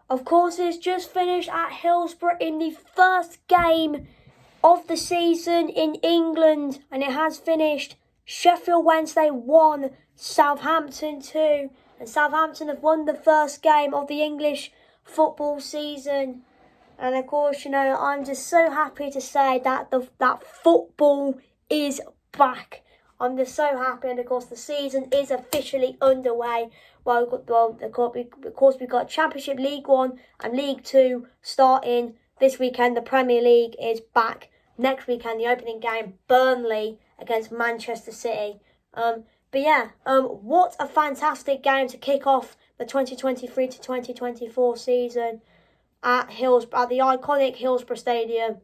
Of course, it's just finished at Hillsborough in the first game of the season in England, and it has finished Sheffield Wednesday 1, Southampton 2, and Southampton have won the first game of the English football season. And of course, I'm just so happy to say that that football is back. I'm just so happy, and of course the season is officially underway. Well, of course we've got Championship League 1 and League 2 starting this weekend. The Premier League is back next weekend. The opening game, Burnley against Manchester City. What a fantastic game to kick off the 2023 to 2024 season at the iconic Hillsborough Stadium.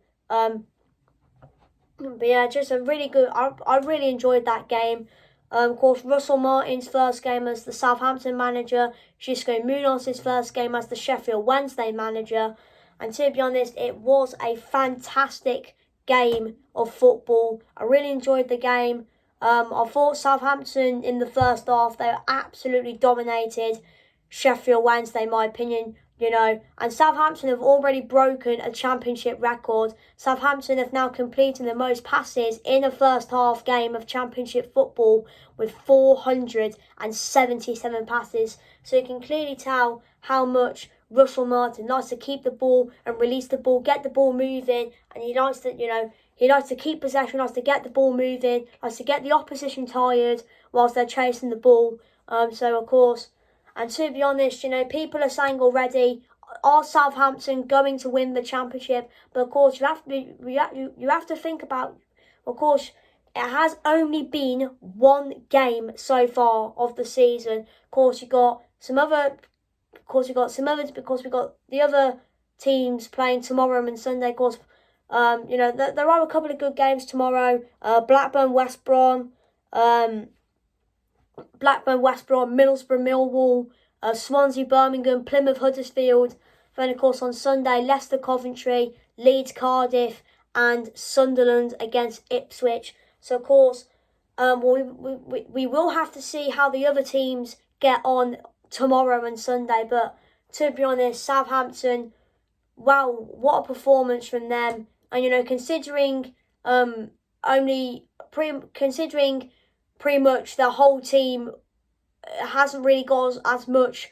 Just a really good. I really enjoyed that game. Of course, Russell Martin's first game as the Southampton manager, Xisco Munoz's first game as the Sheffield Wednesday manager, and to be honest, it was a fantastic game of football. I really enjoyed the game. I thought Southampton in the first half, they absolutely dominated Sheffield Wednesday, in my opinion. And Southampton have already broken a championship record. Southampton have now completed the most passes in a first half game of championship football with 477 passes. So you can clearly tell how much Russell Martin likes to keep the ball and release the ball, get the ball moving, and he likes to, he likes to keep possession, likes to get the ball moving, likes to get the opposition tired whilst they're chasing the ball. And to be honest, people are saying already, are Southampton going to win the championship? But of course, you have to think about, of course, it has only been one game so far of the season. Of course, we've got the other teams playing tomorrow and Sunday. Of course, there are a couple of good games tomorrow. Blackburn, West Brom, Middlesbrough, Millwall, Swansea, Birmingham, Plymouth, Huddersfield. Then, of course, on Sunday, Leicester, Coventry, Leeds, Cardiff, and Sunderland against Ipswich. So, of course, we will have to see how the other teams get on tomorrow and Sunday. But to be honest, Southampton, wow, what a performance from them. And, considering pretty much the whole team hasn't really got as much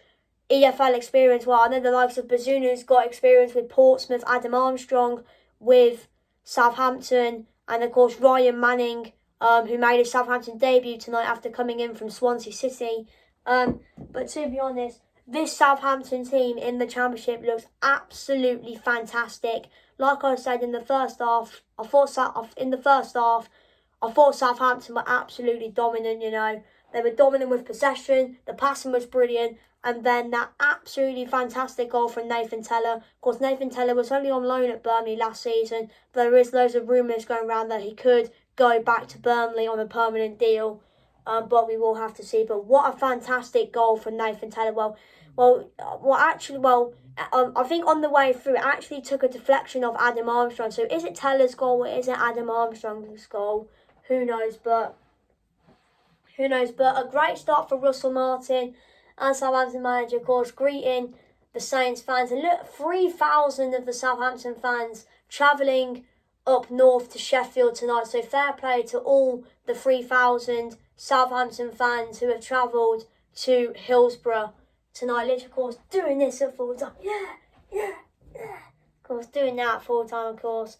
EFL experience. Well, I know the likes of Bazuna's got experience with Portsmouth, Adam Armstrong with Southampton, and of course Ryan Manning, who made his Southampton debut tonight after coming in from Swansea City. But to be honest, this Southampton team in the Championship looks absolutely fantastic. Like I said in the first half, I thought Southampton were absolutely dominant, They were dominant with possession, the passing was brilliant, and then that absolutely fantastic goal from Nathan Tella. Of course, Nathan Tella was only on loan at Burnley last season, but there is loads of rumours going around that he could go back to Burnley on a permanent deal, but we will have to see. But what a fantastic goal from Nathan Tella. I think on the way through, it actually took a deflection of Adam Armstrong. So is it Tella's goal or is it Adam Armstrong's goal? Who knows, but a great start for Russell Martin and Southampton manager, of course, greeting the Saints fans. And look, 3,000 of the Southampton fans travelling up north to Sheffield tonight. So fair play to all the 3,000 Southampton fans who have travelled to Hillsborough tonight. Literally, of course, doing this at full time. Yeah. Of course, doing that at full time, of course.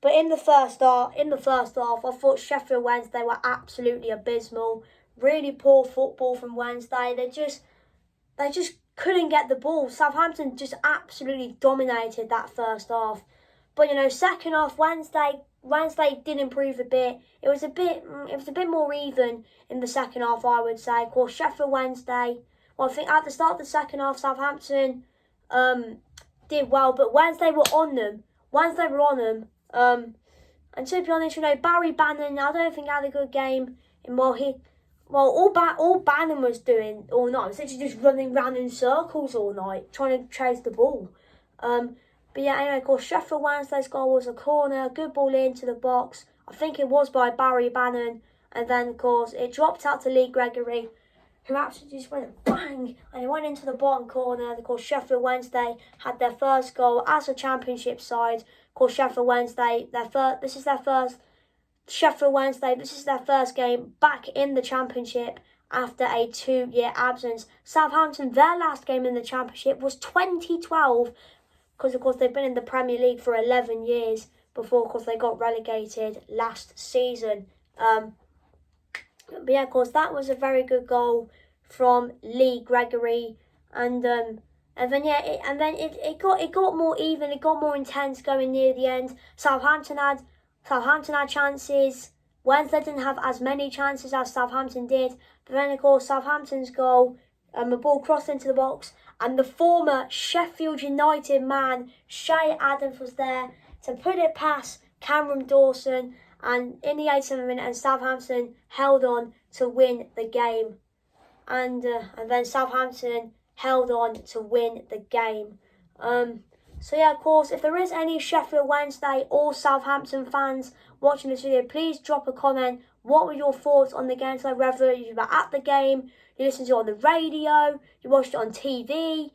But in the first half, I thought Sheffield Wednesday were absolutely abysmal. Really poor football from Wednesday. They just couldn't get the ball. Southampton just absolutely dominated that first half. But second half, Wednesday did improve a bit. It was a bit more even in the second half, I would say. Of course, Sheffield Wednesday. Well, I think at the start of the second half, Southampton did well, but Wednesday were on them. And to be honest, Barry Bannon, I don't think had a good game. All Bannon was doing all night was literally just running around in circles all night, trying to chase the ball. Of course, Sheffield Wednesday's goal was a corner, good ball into the box. I think it was by Barry Bannon, and then of course it dropped out to Lee Gregory, who absolutely just went bang, and it went into the bottom corner. Of course, Sheffield Wednesday had their first goal as a Championship side. Of course, Sheffield Wednesday, this is their first game back in the Championship after a 2-year absence. Southampton, their last game in the Championship was 2012, because of course they've been in the Premier League for 11 years before, of course, they got relegated last season. But yeah, of course, that was a very good goal from Lee Gregory, and then it got more even, it got more intense going near the end. Southampton had chances. Wednesday didn't have as many chances as Southampton did, but then of course Southampton's goal, the ball crossed into the box, and the former Sheffield United man Shay Adams was there to put it past Cameron Dawson, and in the 87th minute, and Southampton held on to win the game, and then Southampton held on to win the game. So yeah, of course, if there is any Sheffield Wednesday or Southampton fans watching this video, please drop a comment. What were your thoughts on the game today? Whether you were at the game, you listened to it on the radio, you watched it on TV,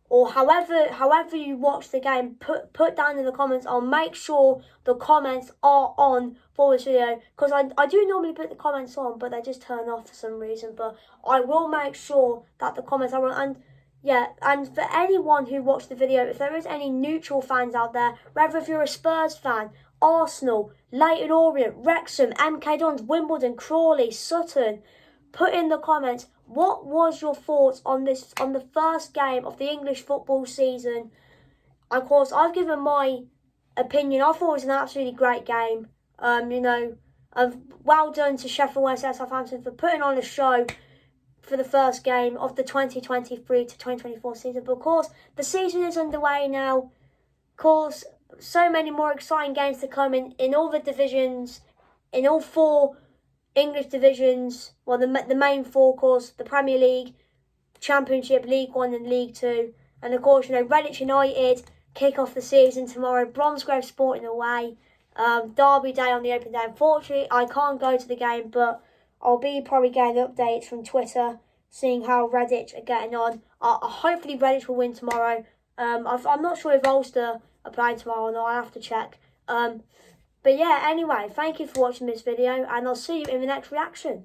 or however you watched the game, put down in the comments. I'll make sure the comments are on for this video, because I do normally put the comments on, but they just turn off for some reason. But I will make sure that the comments are on. And yeah, and for anyone who watched the video, if there is any neutral fans out there, whether if you're a Spurs fan, Arsenal, Leyton Orient, Wrexham, MK Dons, Wimbledon, Crawley, Sutton, put in the comments, what was your thoughts on the first game of the English football season? Of course, I've given my opinion. I thought it was an absolutely great game. Well done to Sheffield Wednesday and Southampton for putting on a show for the first game of the 2023 to 2024 season. But of course, the season is underway now. Of course, so many more exciting games to come in all the divisions, in all 4 English divisions. Well, the main 4, of course, the Premier League, Championship, League 1 and League 2. And of course, Redditch United kick off the season tomorrow. Bromsgrove Sporting away. Derby Day on the open day. Unfortunately, I can't go to the game, but I'll be probably getting updates from Twitter, seeing how Redditch are getting on. Hopefully Redditch will win tomorrow. I'm not sure if Ulster are playing tomorrow or not. I have to check. But yeah, anyway, thank you for watching this video, and I'll see you in the next reaction.